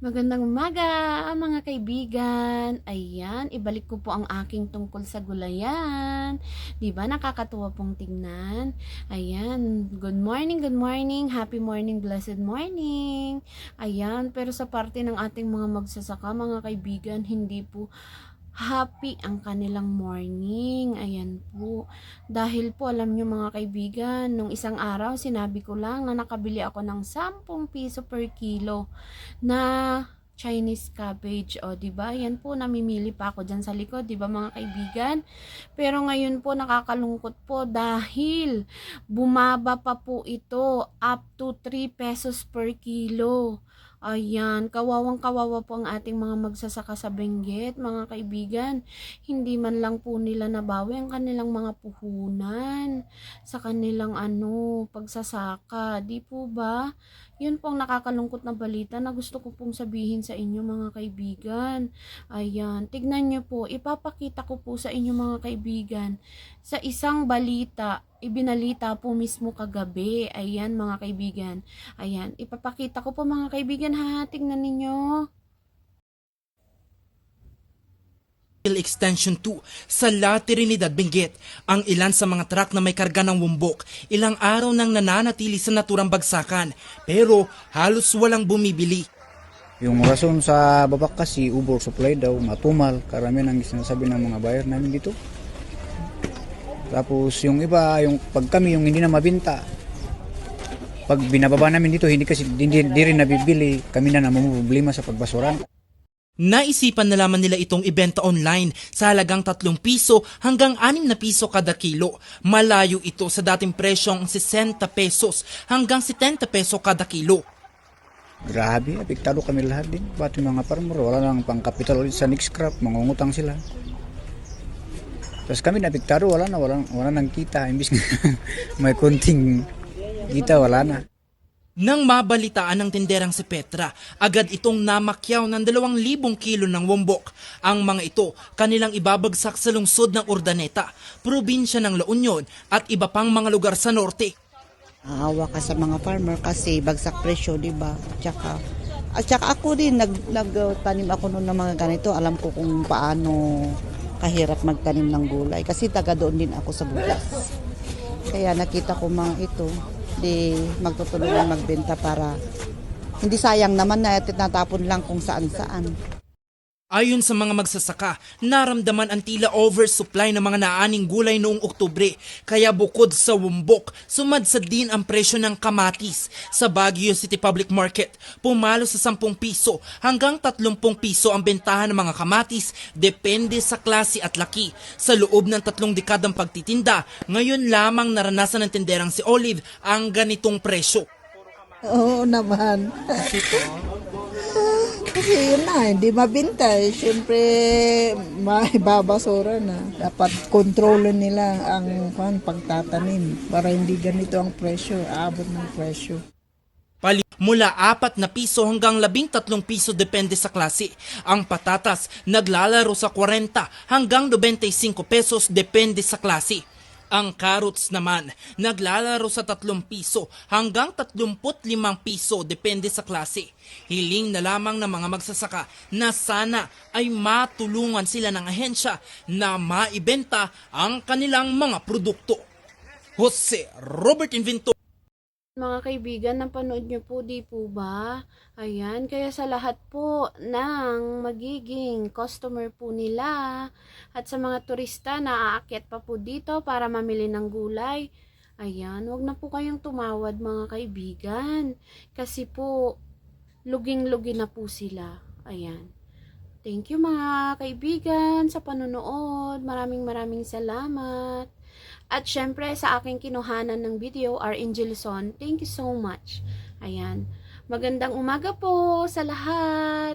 Magandang umaga, mga kaibigan. Ayan, ibalik ko po ang aking tungkol sa gulayan. 'Di ba nakakatuwa pong tingnan? Ayan, good morning, happy morning, blessed morning. Ayan, pero sa parte ng ating mga magsasaka, mga kaibigan, hindi po happy ang kanilang morning. Ayan po. Dahil po, alam nyo mga kaibigan, nung isang araw, sinabi ko lang na nakabili ako ng 10 piso per kilo na Chinese cabbage. O, di ba? Yan po, namimili pa ako diyan sa likod, di ba mga kaibigan? Pero ngayon po, nakakalungkot po dahil bumaba pa po ito up to 3 pesos per kilo. Ayan, kawawang kawawa po ang ating mga magsasaka sa Benguet, mga kaibigan. Hindi man lang po nila nabawi ang kanilang mga puhunan sa kanilang pagsasaka. Di po ba? Yun po ang nakakalungkot na balita na gusto ko pong sabihin sa inyo mga kaibigan. Ayan, tignan nyo po, ipapakita ko po sa inyo mga kaibigan sa isang balita, ibinalita po mismo kagabi. Ayan mga kaibigan. Ayan, ipapakita ko po mga kaibigan ha, tignan ninyo. Extension 2 sa La Trinidad, Benguet. Ang ilan sa mga truck na may karga ng wumbok, ilang araw nang nananatili sa naturang bagsakan, pero halos walang bumibili. Yung rason sa babak kasi oversupply daw, matumal, karamihan ang sinasabi ng mga buyer namin dito. Tapos yung iba, yung pag kami yung hindi na mabenta, pag binababa namin dito, hindi rin nabibili, kami na namumroblema sa pagbasuran. Naisipan na lamang nila itong ibenta online sa halagang 3 piso hanggang 6 na piso kada kilo. Malayo ito sa dating presyong 60 pesos hanggang 70 peso kada kilo. Grabe, apektado kami lahat din. Pati mga farmer, wala nang pangkapital ulit sa next crop, mangungutang sila. Tapos kami napektado, wala nang kita. Imbis may konting kita, wala na. Nang mabalitaan ng tinderang si Petra, agad itong namakyaw ng 2,000 kilo ng wombok. Ang mga ito kanilang ibabagsak sa lungsod ng Urdaneta, probinsya ng La Union at iba pang mga lugar sa norte. Aawa ka sa mga farmer kasi bagsak presyo, di ba? At saka ako din, nagtanim ako noon ng mga ganito. Alam ko kung paano kahirap magtanim ng gulay. Kasi taga doon din ako sa bukas. Kaya nakita ko mga ito, di magtutulungan magbenta para hindi sayang naman na tinatapon lang kung saan-saan. Ayon sa mga magsasaka, naramdaman ang tila oversupply ng mga naaning gulay noong Oktubre. Kaya bukod sa wumbok, sumadsa din ang presyo ng kamatis. Sa Baguio City Public Market, pumalo sa 10 piso hanggang 30 piso ang bentahan ng mga kamatis, depende sa klase at laki. Sa loob ng 3 dekadang pagtitinda, ngayon lamang naranasan ng tinderang si Olive ang ganitong presyo. Oo naman. Kasi yun na, hindi mabinta. Siyempre, may babasura na. Dapat kontrolin nila ang pagtatanim para hindi ganito ang presyo, aabot ng presyo. Mula 4 na piso hanggang 13 piso depende sa klase. Ang patatas naglalaro sa 40 hanggang 95 pesos depende sa klase. Ang carrots naman naglalaro sa 3 piso hanggang 35 piso depende sa klase. Hiling na lamang ng mga magsasaka na sana ay matulungan sila ng ahensya na maibenta ang kanilang mga produkto. Jose Robert Inventor. Mga kaibigan, napanood nyo po, di po ba? Ayan, kaya sa lahat po ng magiging customer po nila at sa mga turista na aakyat pa po dito para mamili ng gulay, ayan, wag na po kayong tumawad mga kaibigan. Kasi po, luging-lugi na po sila. Ayan. Thank you mga kaibigan sa panonood. Maraming salamat. At syempre sa aking kinuhanan ng video, R. Angelson, thank you so much. Ayan. Magandang umaga po sa lahat.